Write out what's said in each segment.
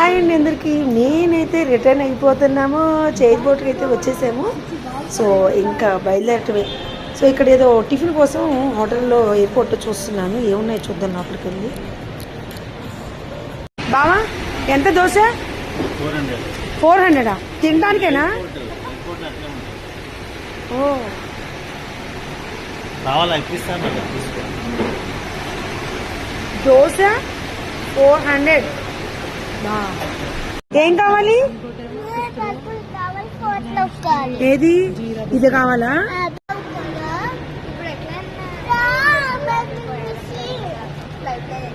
Hi అండి అందరికీ. నేనైతే రిటర్న్ అయిపోతున్నాము, ఎయిర్పోర్ట్కి అయితే వచ్చేసాము. సో ఇంకా బయలుదేరటమే. సో ఇక్కడ ఏదో టిఫిన్ కోసం హోటల్లో ఎయిర్పోర్ట్లో చూస్తున్నాను, ఏమున్నాయి చూద్దాం లోపలికి వెళ్ళి. బావా ఎంత దోశ? 400 తినడానికేనా? ఓ దోశ 400. ఏం కావాలి? ఏది ఇది కావాలా?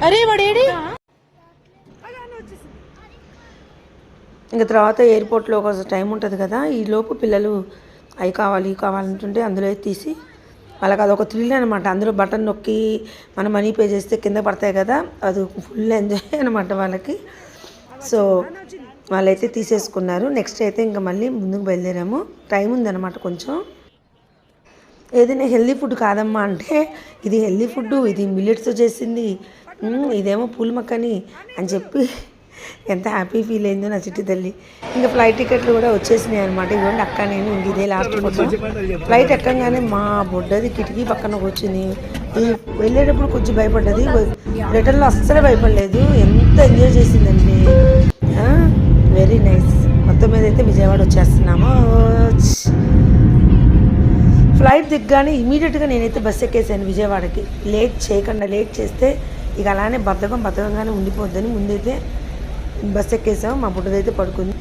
అరే వాడేడి. ఇంకా తర్వాత ఎయిర్పోర్ట్లో ఒక టైం ఉంటుంది కదా, ఈ లోపు పిల్లలు అవి కావాలి ఇవి కావాలంటుంటే అందులో తీసి వాళ్ళకి అదొక థ్రిల్ అనమాట. అందులో బటన్ నొక్కి మనం మనీ పే చేస్తే కింద పడతాయి కదా, అది ఫుల్ ఎంజాయ్ అనమాట వాళ్ళకి. సో వాళ్ళైతే తీసేసుకున్నారు. నెక్స్ట్ అయితే ఇంకా మళ్ళీ ముందుకు బయలుదేరాము. టైం ఉందన్నమాట కొంచెం. ఏదైనా హెల్దీ ఫుడ్ కాదమ్మా అంటే ఇది హెల్దీ ఫుడ్, ఇది మిల్లెట్స్తో చేసింది, ఇదేమో పూల్ మక్కని అని చెప్పి ఎంత హ్యాపీ ఫీల్ అయిందో నా చిట్టి తల్లి. ఇంకా ఫ్లైట్ టికెట్లు కూడా వచ్చేసినాయి అనమాట. ఇవ్వండి అక్క, నేను ఇంక ఇదే లాస్ట్ ఫోటో. ఫ్లైట్ ఎక్కగానే మా బొడ్డది కిటికీ పక్కన కూర్చుని వెళ్ళేటప్పుడు కొంచెం భయపడ్డది, రిటర్న్లో అస్సలు భయపడలేదు. ఎంత ఎంజాయ్ చేసిందండి, వెరీ నైస్. మొత్తం మీద అయితే విజయవాడ వచ్చేస్తున్నాము. ఫ్లైట్ దిగ్గానే ఇమీడియట్గా నేనైతే బస్సు ఎక్కేసాను విజయవాడకి. లేట్ చేయకుండా, లేట్ చేస్తే ఇక అలానే బద్ధకంగానే ఉండిపోద్దని ముందైతే బస్సు ఎక్కేసాం. మా బుడ్డదైతే పడుకుంది.